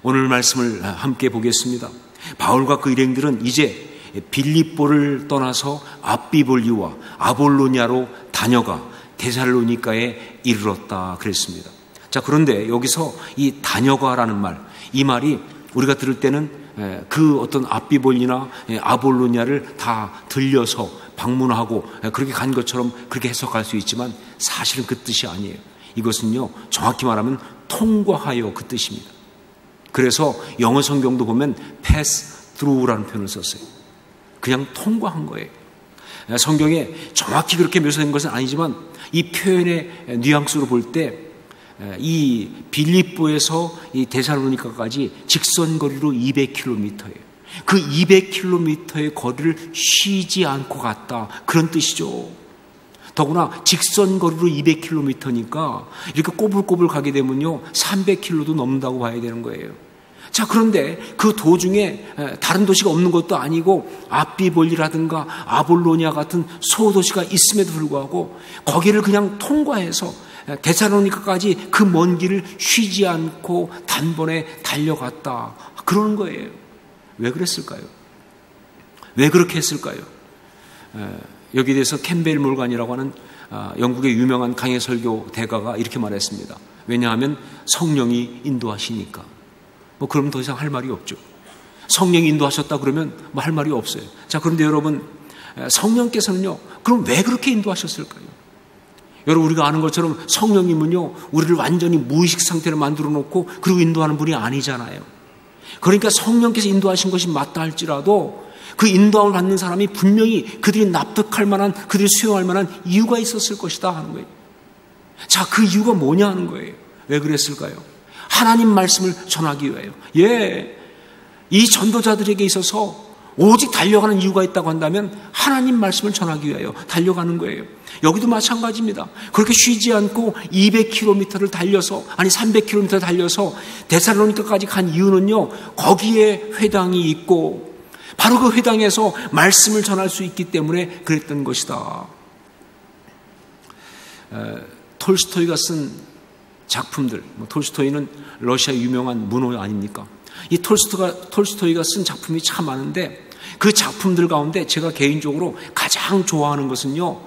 오늘 말씀을 함께 보겠습니다. 바울과 그 일행들은 이제 빌립보를 떠나서 앞비볼리와 아볼로냐로 다녀가 데살로니가에 이르렀다 그랬습니다. 자, 그런데 여기서 이 다녀가라는 말, 이 말이 우리가 들을 때는 그 어떤 앞비볼리나 아볼로냐를 다 들려서 방문하고 그렇게 간 것처럼 그렇게 해석할 수 있지만 사실은 그 뜻이 아니에요. 이것은요, 정확히 말하면 통과하여 그 뜻입니다. 그래서 영어 성경도 보면 pass through라는 표현을 썼어요. 그냥 통과한 거예요. 성경에 정확히 그렇게 묘사된 것은 아니지만 이 표현의 뉘앙스로 볼 때 이 빌립보에서 이 데살로니가까지 직선거리로 200km예요. 그 200km의 거리를 쉬지 않고 갔다, 그런 뜻이죠. 더구나 직선거리로 200km니까 이렇게 꼬불꼬불 가게 되면요 300km도 넘는다고 봐야 되는 거예요. 자, 그런데 그 도중에 다른 도시가 없는 것도 아니고 앞비볼리라든가 아볼로냐 같은 소도시가 있음에도 불구하고 거기를 그냥 통과해서 데살로니가까지 그 먼 길을 쉬지 않고 단번에 달려갔다, 그러는 거예요. 왜 그랬을까요? 왜 그렇게 했을까요? 여기에 대해서 캠벨 몰간이라고 하는 영국의 유명한 강해 설교 대가가 이렇게 말했습니다. 왜냐하면 성령이 인도하시니까. 뭐 그러면 더 이상 할 말이 없죠. 성령이 인도하셨다 그러면 뭐 할 말이 없어요. 자, 그런데 여러분, 성령께서는요, 그럼 왜 그렇게 인도하셨을까요? 여러분, 우리가 아는 것처럼 성령님은요, 우리를 완전히 무의식 상태로 만들어 놓고 그리고 인도하는 분이 아니잖아요. 그러니까 성령께서 인도하신 것이 맞다 할지라도 그 인도함을 받는 사람이 분명히 그들이 납득할 만한, 그들이 수용할 만한 이유가 있었을 것이다 하는 거예요. 자, 그 이유가 뭐냐 하는 거예요. 왜 그랬을까요? 하나님 말씀을 전하기 위하여. 이 전도자들에게 있어서 오직 달려가는 이유가 있다고 한다면 하나님 말씀을 전하기 위하여 달려가는 거예요. 여기도 마찬가지입니다. 그렇게 쉬지 않고 200km를 달려서, 아니 300km 달려서 데살로니가까지 간 이유는요, 거기에 회당이 있고 바로 그 회당에서 말씀을 전할 수 있기 때문에 그랬던 것이다. 톨스토이가 쓴 작품들, 톨스토이는 러시아 유명한 문호 아닙니까? 이 톨스토이가 쓴 작품이 참 많은데 그 작품들 가운데 제가 개인적으로 가장 좋아하는 것은요,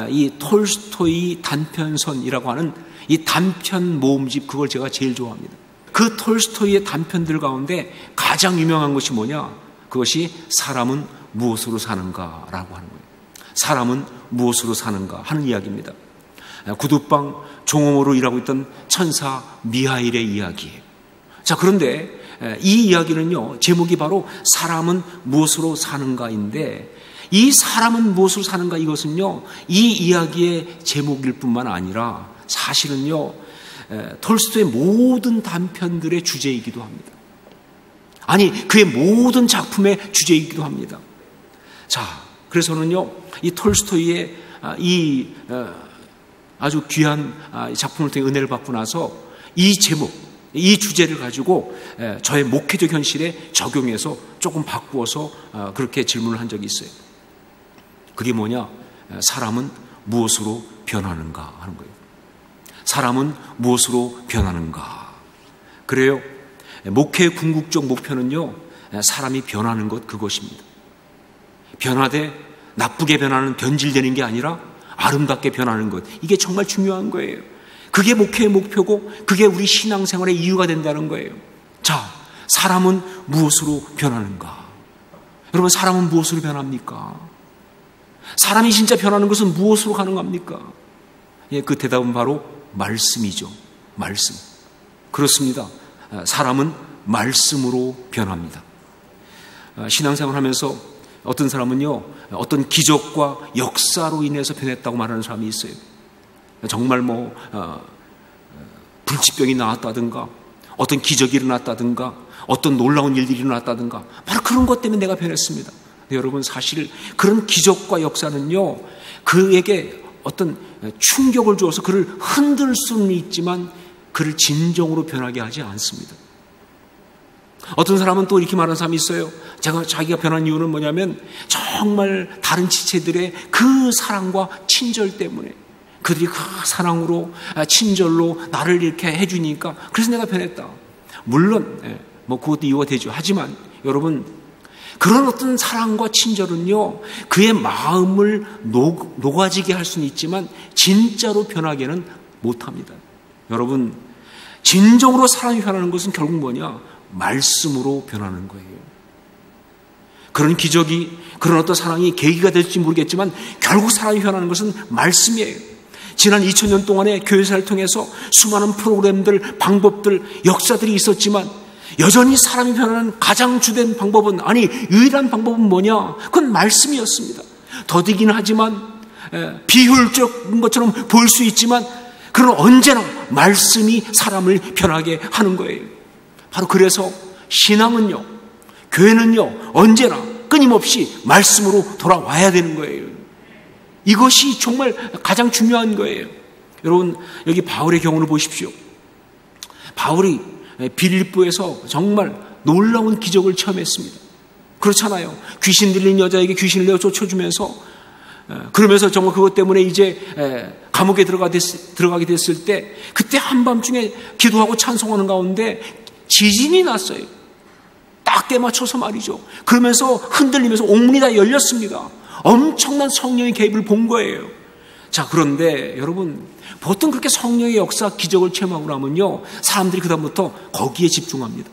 이 톨스토이 단편선이라고 하는 이 단편 모음집, 그걸 제가 제일 좋아합니다. 그 톨스토이의 단편들 가운데 가장 유명한 것이 뭐냐? 그것이 사람은 무엇으로 사는가라고 하는 거예요. 사람은 무엇으로 사는가 하는 이야기입니다. 구두방 종업으로 일하고 있던 천사 미하일의 이야기예요. 자, 그런데 이 이야기는요, 제목이 바로 사람은 무엇으로 사는가인데, 이 사람은 무엇으로 사는가, 이것은요, 이 이야기의 제목일 뿐만 아니라 사실은요, 톨스토이의 모든 단편들의 주제이기도 합니다. 아니, 그의 모든 작품의 주제이기도 합니다. 자, 그래서는요, 이 톨스토이의 이 아주 귀한 작품을 통해 은혜를 받고 나서 이 제목, 이 주제를 가지고 저의 목회적 현실에 적용해서 조금 바꾸어서 그렇게 질문을 한 적이 있어요. 그게 뭐냐? 사람은 무엇으로 변하는가 하는 거예요. 사람은 무엇으로 변하는가. 그래요. 목회의 궁극적 목표는요, 사람이 변하는 것, 그것입니다. 변하되 나쁘게 변하는, 변질되는 게 아니라 아름답게 변하는 것, 이게 정말 중요한 거예요. 그게 목회의 목표고 그게 우리 신앙생활의 이유가 된다는 거예요. 자, 사람은 무엇으로 변하는가? 여러분, 사람은 무엇으로 변합니까? 사람이 진짜 변하는 것은 무엇으로 가능합니까? 그 대답은 바로 말씀이죠. 말씀. 그렇습니다. 사람은 말씀으로 변합니다. 신앙생활 하면서 어떤 사람은요, 어떤 기적과 역사로 인해서 변했다고 말하는 사람이 있어요. 정말 불치병이 나왔다든가, 어떤 기적이 일어났다든가, 어떤 놀라운 일들이 일어났다든가, 바로 그런 것 때문에 내가 변했습니다. 여러분, 사실 그런 기적과 역사는요, 그에게 어떤 충격을 주어서 그를 흔들 수는 있지만 그를 진정으로 변하게 하지 않습니다. 어떤 사람은 또 이렇게 말하는 사람이 있어요. 자기가 변한 이유는 뭐냐면 정말 다른 지체들의 그 사랑과 친절 때문에, 그들이 그 사랑으로 친절로 나를 이렇게 해주니까 그래서 내가 변했다. 물론 뭐 그것도 이유가 되죠. 하지만 여러분, 그런 어떤 사랑과 친절은요, 그의 마음을 녹아지게 할 수는 있지만 진짜로 변하게는 못합니다. 여러분, 진정으로 사람이 변하는 것은 결국 뭐냐? 말씀으로 변하는 거예요. 그런 기적이, 그런 어떤 사랑이 계기가 될지 모르겠지만 결국 사람이 변하는 것은 말씀이에요. 지난 2000년 동안의 교회사를 통해서 수많은 프로그램들, 방법들, 역사들이 있었지만 여전히 사람이 변하는 가장 주된 방법은, 아니 유일한 방법은 뭐냐? 그건 말씀이었습니다. 더디긴 하지만, 비효율적인 것처럼 보일 수 있지만 그러나 언제나 말씀이 사람을 변하게 하는 거예요. 바로 그래서 신앙은요, 교회는요, 언제나 끊임없이 말씀으로 돌아와야 되는 거예요. 이것이 정말 가장 중요한 거예요. 여러분, 여기 바울의 경우를 보십시오. 바울이 빌립보에서 정말 놀라운 기적을 체험했습니다. 그렇잖아요. 귀신 들린 여자에게 귀신을 내어 쫓아주면서, 그러면서 정말 그것 때문에 이제 감옥에 들어가게 됐을 때, 그때 한밤중에 기도하고 찬송하는 가운데 지진이 났어요. 딱 때맞춰서 말이죠. 그러면서 흔들리면서 옥문이 다 열렸습니다. 엄청난 성령의 개입을 본 거예요. 자, 그런데 여러분, 보통 그렇게 성령의 역사, 기적을 체험하고 나면요, 사람들이 그다음부터 거기에 집중합니다.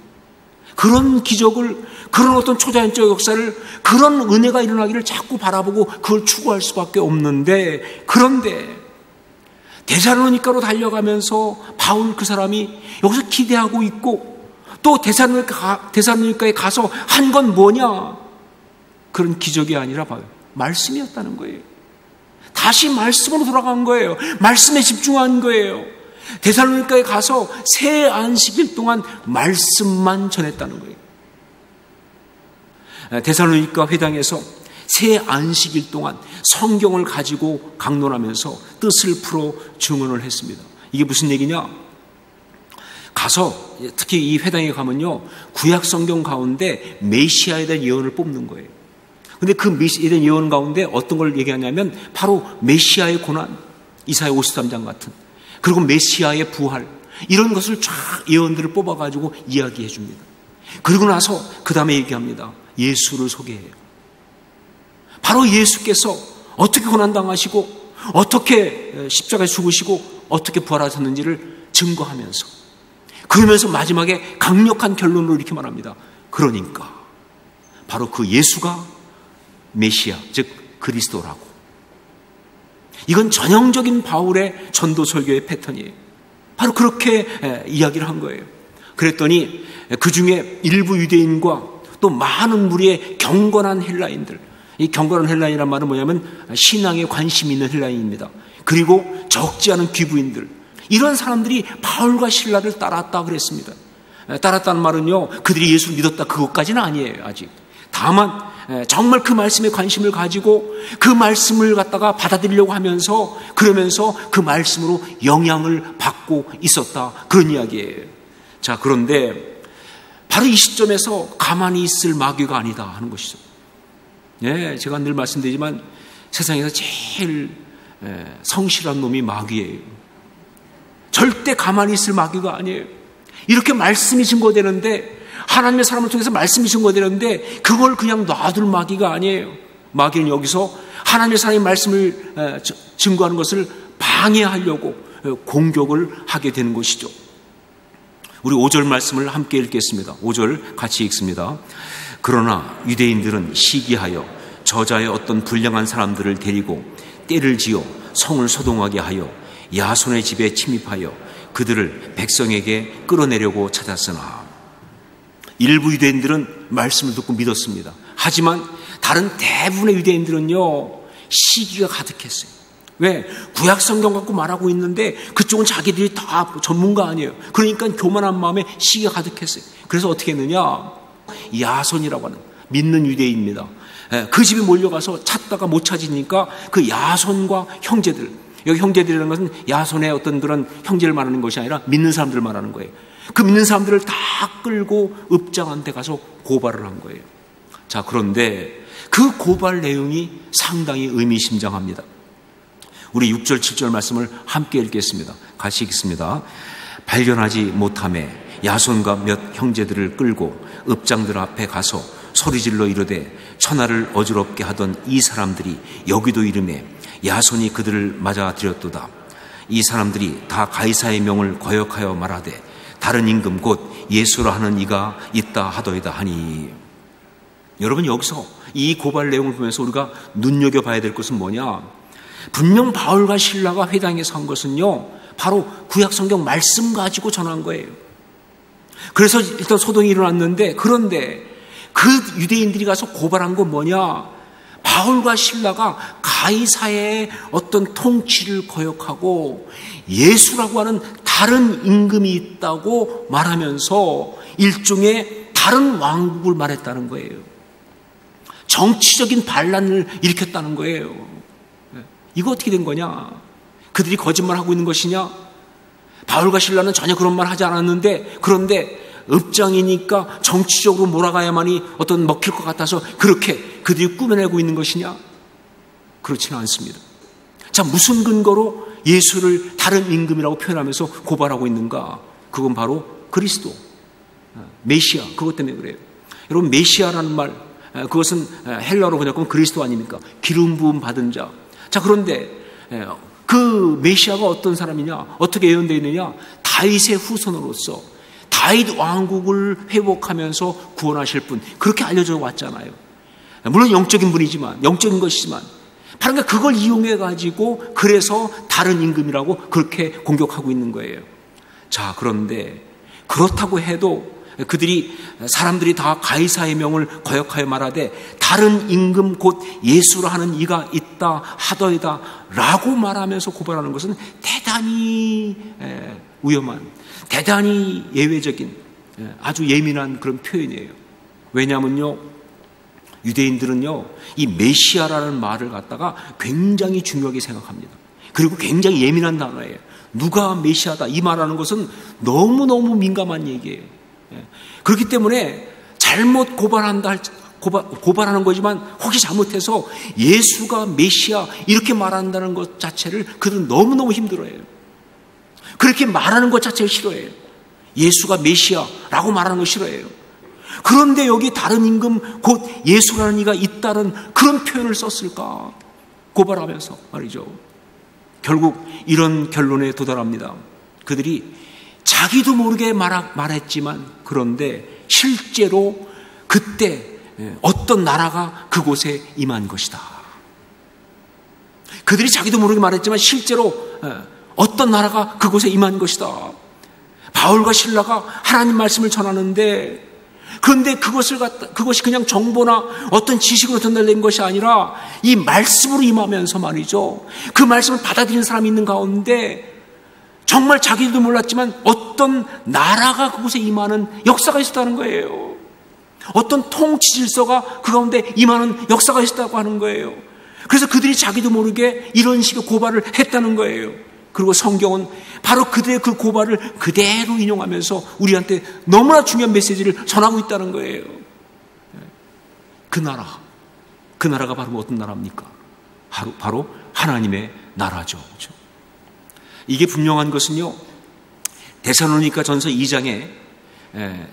그런 기적을, 그런 어떤 초자연적 역사를, 그런 은혜가 일어나기를 자꾸 바라보고 그걸 추구할 수밖에 없는데, 그런데 데살로니가로 달려가면서 바울 그 사람이 여기서 기대하고 있고, 또 데살로니가에 가서 한 건 뭐냐? 그런 기적이 아니라 봐요, 말씀이었다는 거예요. 다시 말씀으로 돌아간 거예요. 말씀에 집중한 거예요. 데살로니가에 가서 새 안식일 동안 말씀만 전했다는 거예요. 데살로니가 회당에서 새 안식일 동안 성경을 가지고 강론하면서 뜻을 풀어 증언을 했습니다. 이게 무슨 얘기냐? 가서 특히 이 회당에 가면요, 구약 성경 가운데 메시아에 대한 예언을 뽑는 거예요. 근데 그 메시아에 대한 예언 가운데 어떤 걸 얘기하냐면 바로 메시아의 고난, 이사야 53장 같은, 그리고 메시아의 부활, 이런 것을 쫙 예언들을 뽑아가지고 이야기해 줍니다. 그리고 나서 그 다음에 얘기합니다. 예수를 소개해요. 바로 예수께서 어떻게 고난당하시고 어떻게 십자가에 죽으시고 어떻게 부활하셨는지를 증거하면서, 그러면서 마지막에 강력한 결론으로 이렇게 말합니다. 그러니까 바로 그 예수가 메시아, 즉 그리스도라고. 이건 전형적인 바울의 전도 설교의 패턴이에요. 바로 그렇게 이야기를 한 거예요. 그랬더니 그 중에 일부 유대인과 또 많은 무리의 경건한 헬라인들, 이 경건한 헬라인이란 말은 뭐냐면 신앙에 관심이 있는 헬라인입니다. 그리고 적지 않은 귀부인들, 이런 사람들이 바울과 실라를 따랐다 그랬습니다. 따랐다는 말은요, 그들이 예수를 믿었다 그것까지는 아니에요. 아직. 다만 정말 그 말씀에 관심을 가지고 그 말씀을 갖다가 받아들이려고 하면서, 그러면서 그 말씀으로 영향을 받고 있었다, 그런 이야기예요. 자, 그런데 바로 이 시점에서 가만히 있을 마귀가 아니다 하는 것이죠. 예, 제가 늘 말씀드리지만 세상에서 제일 성실한 놈이 마귀예요. 절대 가만히 있을 마귀가 아니에요. 이렇게 말씀이 증거되는데, 하나님의 사람을 통해서 말씀이 증거되는데 그걸 그냥 놔둘 마귀가 아니에요. 마귀는 여기서 하나님의 사람의 말씀을 증거하는 것을 방해하려고 공격을 하게 되는 것이죠. 우리 5절 말씀을 함께 읽겠습니다. 5절 같이 읽습니다. 그러나 유대인들은 시기하여 저자의 어떤 불량한 사람들을 데리고 떼를 지어 성을 소동하게 하여 야손의 집에 침입하여 그들을 백성에게 끌어내려고 찾았으나, 일부 유대인들은 말씀을 듣고 믿었습니다. 하지만 다른 대부분의 유대인들은요, 시기가 가득했어요. 왜? 구약 성경 갖고 말하고 있는데 그쪽은 자기들이 다 전문가 아니에요. 그러니까 교만한 마음에 시기가 가득했어요. 그래서 어떻게 했느냐? 야손이라고 하는 믿는 유대인입니다. 그 집에 몰려가서 찾다가 못 찾으니까 그 야손과 형제들, 여기 형제들이라는 것은 야손의 어떤 그런 형제를 말하는 것이 아니라 믿는 사람들을 말하는 거예요. 그 믿는 사람들을 다 끌고 읍장한 데 가서 고발을 한 거예요. 자, 그런데 그 고발 내용이 상당히 의미심장합니다. 우리 6절 7절 말씀을 함께 읽겠습니다. 같이 읽습니다. 발견하지 못하매 야손과 몇 형제들을 끌고 읍장들 앞에 가서 소리질러 이르되 천하를 어지럽게 하던 이 사람들이 여기도 이르매 야손이 그들을 맞아들였도다. 이 사람들이 다 가이사의 명을 거역하여 말하되 다른 임금 곧 예수라 하는 이가 있다 하더이다 하니. 여러분, 여기서 이 고발 내용을 보면서 우리가 눈여겨봐야 될 것은 뭐냐? 분명 바울과 실라가 회당에서 한 것은요, 바로 구약성경 말씀 가지고 전한 거예요. 그래서 일단 소동이 일어났는데, 그런데 그 유대인들이 가서 고발한 건 뭐냐? 바울과 실라가 가이사의 어떤 통치를 거역하고 예수라고 하는 다른 임금이 있다고 말하면서 일종의 다른 왕국을 말했다는 거예요. 정치적인 반란을 일으켰다는 거예요. 이거 어떻게 된 거냐? 그들이 거짓말하고 있는 것이냐? 바울과 실라는 전혀 그런 말 하지 않았는데, 그런데 읍장이니까 정치적으로 몰아가야만이 어떤 먹힐 것 같아서 그렇게 그들이 꾸며내고 있는 것이냐? 그렇지는 않습니다. 자, 무슨 근거로 예수를 다른 임금이라고 표현하면서 고발하고 있는가? 그건 바로 그리스도, 메시아, 그것 때문에 그래요. 여러분, 메시아라는 말, 그것은 헬라어로 번역하면 그리스도 아닙니까? 기름 부음 받은 자. 자, 그런데 그 메시아가 어떤 사람이냐? 어떻게 예언되어 있느냐? 다윗의 후손으로서 다윗 왕국을 회복하면서 구원하실 분, 그렇게 알려져 왔잖아요. 물론 영적인 분이지만, 영적인 것이지만, 바로 그걸 이용해 가지고 그래서 다른 임금이라고 그렇게 공격하고 있는 거예요. 자, 그런데 그렇다고 해도 사람들이 다 가이사의 명을 거역하여 말하되 다른 임금 곧 예수라 하는 이가 있다 하더이다 라고 말하면서 고발하는 것은 대단히 위험한, 대단히 예외적인, 아주 예민한 그런 표현이에요. 왜냐하면요, 유대인들은요, 이 메시아라는 말을 갖다가 굉장히 중요하게 생각합니다. 그리고 굉장히 예민한 단어예요. 누가 메시아다 이 말하는 것은 너무너무 민감한 얘기예요. 그렇기 때문에 잘못 고발하는 거지만 혹시 잘못해서 예수가 메시아 이렇게 말한다는 것 자체를 그들은 너무너무 힘들어해요. 그렇게 말하는 것 자체를 싫어해요. 예수가 메시아라고 말하는 거 싫어해요. 그런데 여기 다른 임금 곧 예수라는 이가 있다는 그런 표현을 썼을까? 고발하면서 말이죠. 결국 이런 결론에 도달합니다. 그들이 자기도 모르게 말했지만, 그런데 실제로 그때 어떤 나라가 그곳에 임한 것이다. 그들이 자기도 모르게 말했지만 실제로 어떤 나라가 그곳에 임한 것이다. 바울과 실라가 하나님 말씀을 전하는데, 그런데 그것이 그냥 정보나 어떤 지식으로 전달된 것이 아니라 이 말씀으로 임하면서 말이죠. 그 말씀을 받아들이는 사람이 있는 가운데 정말 자기들도 몰랐지만 어떤 나라가 그곳에 임하는 역사가 있었다는 거예요. 어떤 통치 질서가 그 가운데 임하는 역사가 있었다고 하는 거예요. 그래서 그들이 자기도 모르게 이런 식의 고발을 했다는 거예요. 그리고 성경은 바로 그들의 그 고발을 그대로 인용하면서 우리한테 너무나 중요한 메시지를 전하고 있다는 거예요. 그 나라가 바로 어떤 나라입니까? 바로 하나님의 나라죠. 그렇죠? 이게 분명한 것은요, 데살로니가 전서 2장에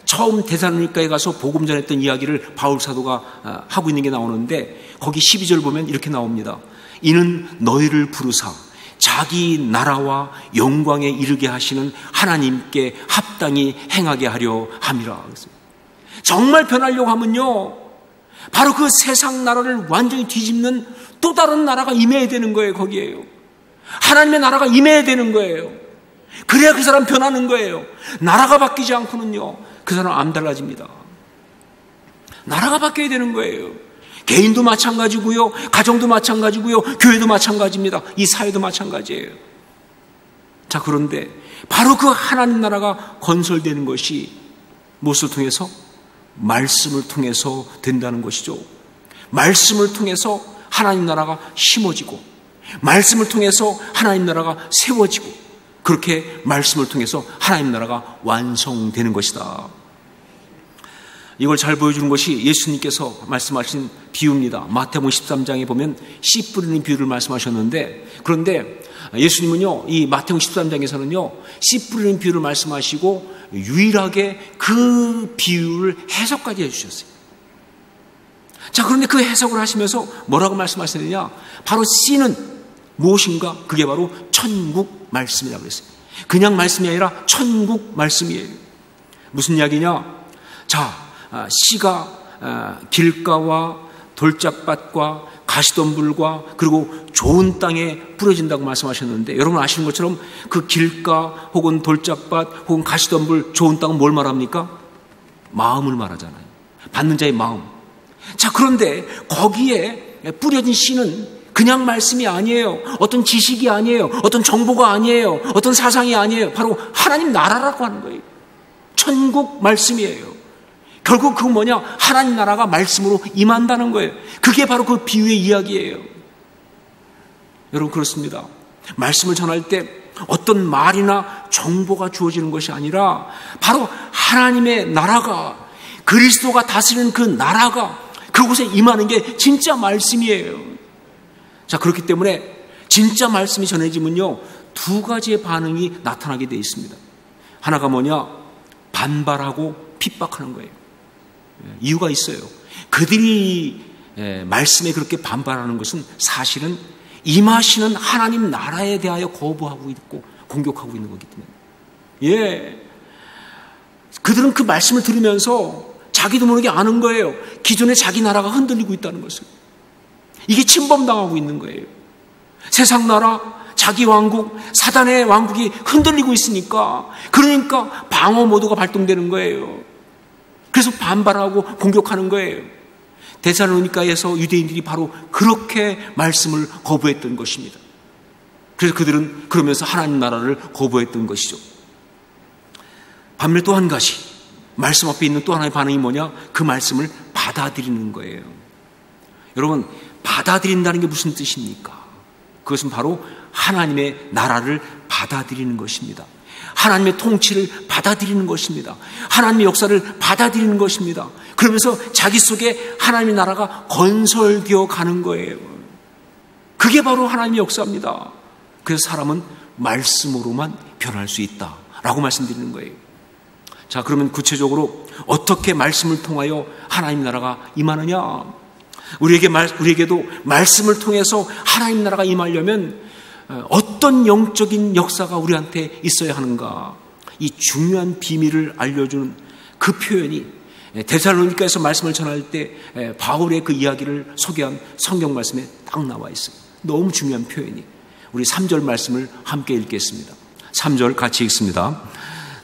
처음 데살로니가에 가서 복음 전했던 이야기를 바울 사도가 하고 있는 게 나오는데, 거기 12절 보면 이렇게 나옵니다. 이는 너희를 부르사 자기 나라와 영광에 이르게 하시는 하나님께 합당히 행하게 하려 함이라. 정말 변하려고 하면요, 바로 그 세상 나라를 완전히 뒤집는 또 다른 나라가 임해야 되는 거예요. 거기에요. 하나님의 나라가 임해야 되는 거예요. 그래야 그 사람 변하는 거예요. 나라가 바뀌지 않고는요, 그 사람 안 달라집니다. 나라가 바뀌어야 되는 거예요. 개인도 마찬가지고요, 가정도 마찬가지고요, 교회도 마찬가지입니다. 이 사회도 마찬가지예요. 자, 그런데 바로 그 하나님 나라가 건설되는 것이 무엇을 통해서? 말씀을 통해서 된다는 것이죠. 말씀을 통해서 하나님 나라가 심어지고, 말씀을 통해서 하나님 나라가 세워지고, 그렇게 말씀을 통해서 하나님 나라가 완성되는 것이다. 이걸 잘 보여주는 것이 예수님께서 말씀하신 비유입니다. 마태복음 13장에 보면 씨 뿌리는 비유를 말씀하셨는데, 그런데 예수님은요, 이 마태복음 13장에서는요, 씨 뿌리는 비유를 말씀하시고 유일하게 그 비유를 해석까지 해주셨어요. 자, 그런데 그 해석을 하시면서 뭐라고 말씀하시느냐? 바로 씨는 무엇인가? 그게 바로 천국 말씀이라고 그랬어요. 그냥 말씀이 아니라 천국 말씀이에요. 무슨 이야기냐? 자, 씨가 길가와 돌짝밭과 가시덤불과 그리고 좋은 땅에 뿌려진다고 말씀하셨는데, 여러분 아시는 것처럼 그 길가 혹은 돌짝밭 혹은 가시덤불, 좋은 땅은 뭘 말합니까? 마음을 말하잖아요. 받는 자의 마음. 자, 그런데 거기에 뿌려진 씨는 그냥 말씀이 아니에요. 어떤 지식이 아니에요. 어떤 정보가 아니에요. 어떤 사상이 아니에요. 바로 하나님 나라라고 하는 거예요. 천국 말씀이에요. 결국 그건 뭐냐? 하나님 나라가 말씀으로 임한다는 거예요. 그게 바로 그 비유의 이야기예요. 여러분, 그렇습니다. 말씀을 전할 때 어떤 말이나 정보가 주어지는 것이 아니라 바로 하나님의 나라가, 그리스도가 다스리는 그 나라가 그곳에 임하는 게 진짜 말씀이에요. 자, 그렇기 때문에 진짜 말씀이 전해지면요, 두 가지의 반응이 나타나게 되어 있습니다. 하나가 뭐냐? 반발하고 핍박하는 거예요. 이유가 있어요. 그들이 말씀에 그렇게 반발하는 것은 사실은 임하시는 하나님 나라에 대하여 거부하고 있고 공격하고 있는 거기 때문에. 예. 그들은 그 말씀을 들으면서 자기도 모르게 아는 거예요. 기존의 자기 나라가 흔들리고 있다는 것을. 이게 침범당하고 있는 거예요. 세상 나라, 자기 왕국, 사단의 왕국이 흔들리고 있으니까, 그러니까 방어 모드가 발동되는 거예요. 그래서 반발하고 공격하는 거예요. 데살로니가에서 유대인들이 바로 그렇게 말씀을 거부했던 것입니다. 그래서 그들은 그러면서 하나님 나라를 거부했던 것이죠. 반면에 또 한 가지, 말씀 앞에 있는 또 하나의 반응이 뭐냐? 그 말씀을 받아들이는 거예요. 여러분, 받아들인다는 게 무슨 뜻입니까? 그것은 바로 하나님의 나라를 받아들이는 것입니다. 하나님의 통치를 받아들이는 것입니다. 하나님의 역사를 받아들이는 것입니다. 그러면서 자기 속에 하나님의 나라가 건설되어 가는 거예요. 그게 바로 하나님의 역사입니다. 그래서 사람은 말씀으로만 변할 수 있다라고 말씀드리는 거예요. 자, 그러면 구체적으로 어떻게 말씀을 통하여 하나님 나라가 임하느냐? 우리에게도 말씀을 통해서 하나님 나라가 임하려면 어떤 영적인 역사가 우리한테 있어야 하는가? 이 중요한 비밀을 알려주는 그 표현이 데살로니가에서 말씀을 전할 때 바울의 그 이야기를 소개한 성경 말씀에 딱 나와 있어요. 너무 중요한 표현이. 우리 3절 말씀을 함께 읽겠습니다. 3절 같이 읽습니다.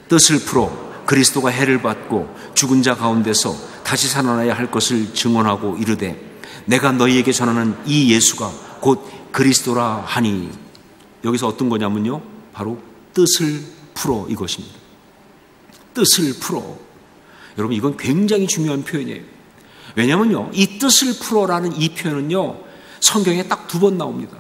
뜻을 풀어 그리스도가 해를 받고 죽은 자 가운데서 다시 살아나야 할 것을 증언하고 이르되 내가 너희에게 전하는 이 예수가 곧 그리스도라 하니. 여기서 어떤 거냐면요, 바로 뜻을 풀어 이것입니다. 뜻을 풀어. 여러분, 이건 굉장히 중요한 표현이에요. 왜냐면요, 이 뜻을 풀어라는 이 표현은요, 성경에 딱 2번 나옵니다.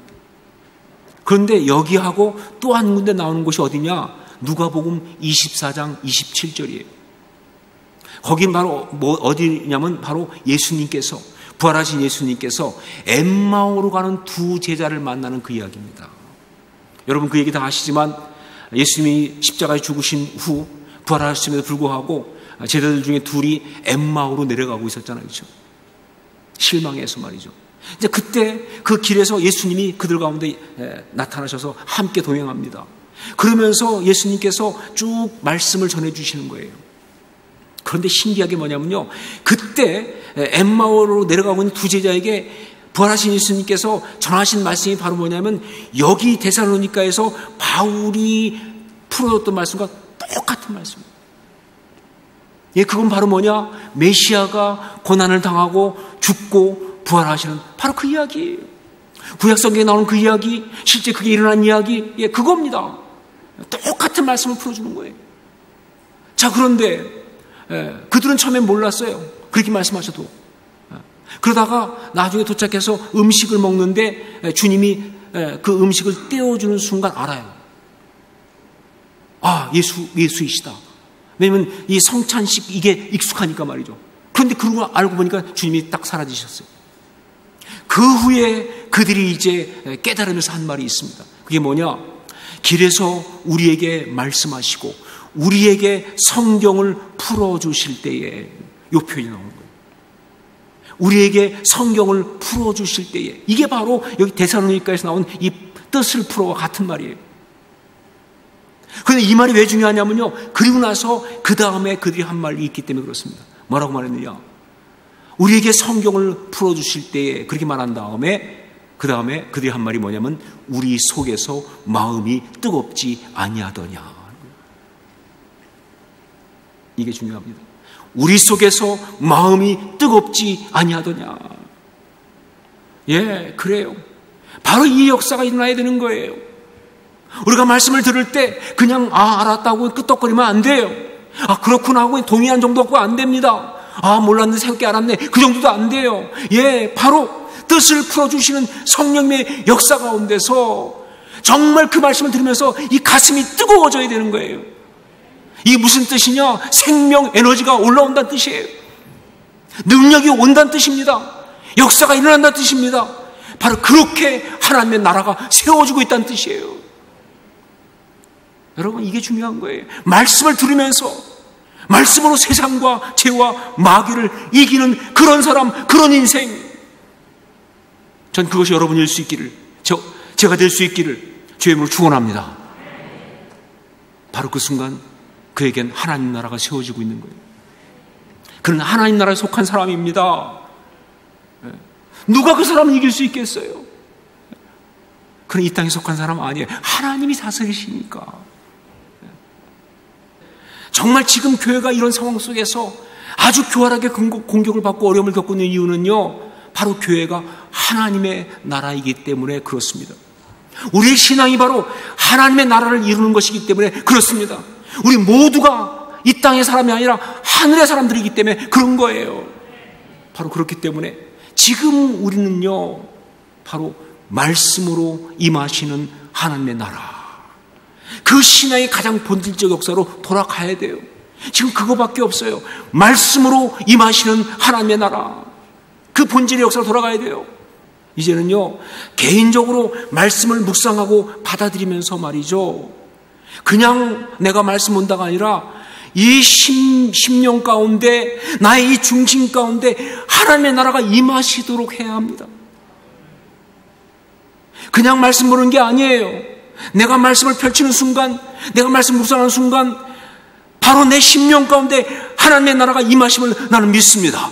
그런데 여기하고 또 한 군데 나오는 곳이 어디냐? 누가복음 24장 27절이에요. 거긴 바로 어디냐면 바로 예수님께서, 부활하신 예수님께서 엠마오로 가는 두 제자를 만나는 그 이야기입니다. 여러분, 그 얘기 다 아시지만 예수님이 십자가에 죽으신 후 부활하셨음에도 불구하고 제자들 중에 둘이 엠마오로 내려가고 있었잖아요. 그렇죠? 실망해서 말이죠. 이제 그때 그 길에서 예수님이 그들 가운데 나타나셔서 함께 동행합니다. 그러면서 예수님께서 쭉 말씀을 전해주시는 거예요. 그런데 신기하게 뭐냐면요, 그때 엠마오로 내려가고 있는 두 제자에게 부활하신 예수님께서 전하신 말씀이 바로 뭐냐면 여기 데살로니가에서 바울이 풀어줬던 말씀과 똑같은 말씀입니다. 예, 그건 바로 뭐냐? 메시아가 고난을 당하고 죽고 부활하시는 바로 그 이야기예요. 구약성경에 나오는 그 이야기, 실제 그게 일어난 이야기, 예, 그겁니다. 똑같은 말씀을 풀어주는 거예요. 자, 그런데 그들은 처음엔 몰랐어요. 그렇게 말씀하셔도. 그러다가 나중에 도착해서 음식을 먹는데 주님이 그 음식을 떼어주는 순간 알아요. 아, 예수이시다. 왜냐면 이 성찬식 이게 익숙하니까 말이죠. 그런데 그런 거 알고 보니까 주님이 딱 사라지셨어요. 그 후에 그들이 이제 깨달으면서 한 말이 있습니다. 그게 뭐냐? 길에서 우리에게 말씀하시고 우리에게 성경을 풀어주실 때에 이 표현이 나오는 거예요. 우리에게 성경을 풀어주실 때에, 이게 바로 여기 데살로니가에서 나온 이 뜻을 풀어와 같은 말이에요. 그런데 이 말이 왜 중요하냐면요, 그리고 나서 그 다음에 그들이 한 말이 있기 때문에 그렇습니다. 뭐라고 말했느냐? 우리에게 성경을 풀어주실 때에 그렇게 말한 다음에 그 다음에 그들이 한 말이 뭐냐면 우리 속에서 마음이 뜨겁지 아니하더냐. 이게 중요합니다. 우리 속에서 마음이 뜨겁지 아니하더냐. 예, 그래요. 바로 이 역사가 일어나야 되는 거예요. 우리가 말씀을 들을 때 그냥 알았다고 끄떡거리면 안 돼요. 그렇구나 하고 동의한 정도가 안 됩니다. 몰랐는데 새롭게 알았네, 그 정도도 안 돼요. 예, 바로 뜻을 풀어주시는 성령의 역사 가운데서 정말 그 말씀을 들으면서 이 가슴이 뜨거워져야 되는 거예요. 이게 무슨 뜻이냐? 생명 에너지가 올라온다는 뜻이에요. 능력이 온다는 뜻입니다. 역사가 일어난다는 뜻입니다. 바로 그렇게 하나님의 나라가 세워지고 있다는 뜻이에요. 여러분, 이게 중요한 거예요. 말씀을 들으면서 말씀으로 세상과 죄와 마귀를 이기는 그런 사람, 그런 인생, 전 그것이 여러분일 수 있기를, 제가 될 수 있기를 주의 이름으로 축원합니다. 바로 그 순간 그에겐 하나님 나라가 세워지고 있는 거예요. 그는 하나님 나라에 속한 사람입니다. 누가 그 사람을 이길 수 있겠어요? 그는 이 땅에 속한 사람 아니에요. 하나님이 다스리시니까. 정말 지금 교회가 이런 상황 속에서 아주 교활하게 공격을 받고 어려움을 겪고 있는 이유는요, 바로 교회가 하나님의 나라이기 때문에 그렇습니다. 우리의 신앙이 바로 하나님의 나라를 이루는 것이기 때문에 그렇습니다. 우리 모두가 이 땅의 사람이 아니라 하늘의 사람들이기 때문에 그런 거예요. 바로 그렇기 때문에 지금 우리는요, 바로 말씀으로 임하시는 하나님의 나라, 그 신앙의 가장 본질적 역사로 돌아가야 돼요. 지금 그거밖에 없어요. 말씀으로 임하시는 하나님의 나라, 그 본질의 역사로 돌아가야 돼요. 이제는요, 개인적으로 말씀을 묵상하고 받아들이면서 말이죠, 그냥 내가 말씀 본다가 아니라 이 심령 가운데, 나의 이 중심 가운데 하나님의 나라가 임하시도록 해야 합니다. 그냥 말씀 보는 게 아니에요. 내가 말씀을 펼치는 순간, 내가 말씀 묵상하는 순간 바로 내 심령 가운데 하나님의 나라가 임하심을 나는 믿습니다.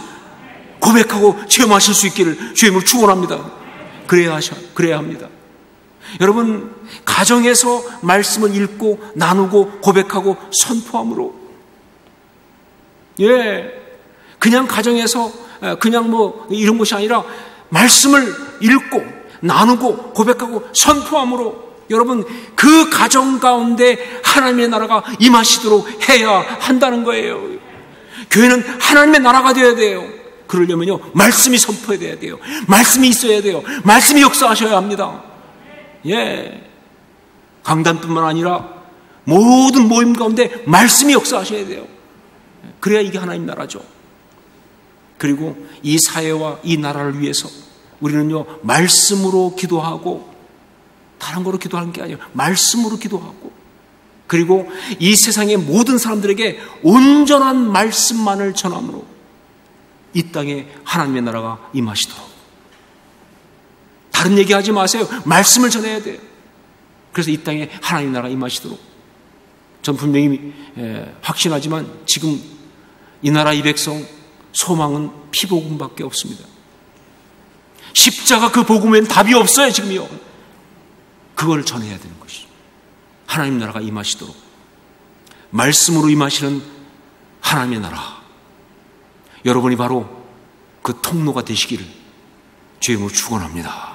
고백하고 체험하실 수 있기를 주의 이름으로 축원합니다. 그래야 합니다. 여러분, 가정에서 말씀을 읽고 나누고 고백하고 선포함으로, 예, 그냥 가정에서 그냥 이런 것이 아니라 말씀을 읽고 나누고 고백하고 선포함으로 여러분, 그 가정 가운데 하나님의 나라가 임하시도록 해야 한다는 거예요. 교회는 하나님의 나라가 되어야 돼요. 그러려면요, 말씀이 선포돼야 돼요. 말씀이 있어야 돼요. 말씀이 역사하셔야 합니다. 예, 강단뿐만 아니라 모든 모임 가운데 말씀이 역사하셔야 돼요. 그래야 이게 하나님 나라죠. 그리고 이 사회와 이 나라를 위해서 우리는요, 말씀으로 기도하고, 다른 거로 기도하는 게 아니에요. 말씀으로 기도하고, 그리고 이 세상의 모든 사람들에게 온전한 말씀만을 전함으로 이 땅에 하나님의 나라가 임하시도록. 다른 얘기하지 마세요. 말씀을 전해야 돼요. 그래서 이 땅에 하나님의 나라가 임하시도록. 전 분명히 확신하지만 지금 이 나라 이 백성 소망은 피복음밖에 없습니다. 십자가 그 복음에는 답이 없어요. 지금요. 그걸 전해야 되는 것이죠. 하나님 나라가 임하시도록 말씀으로 임하시는 하나님의 나라, 여러분이 바로 그 통로가 되시기를 주의 이름으로 축원합니다.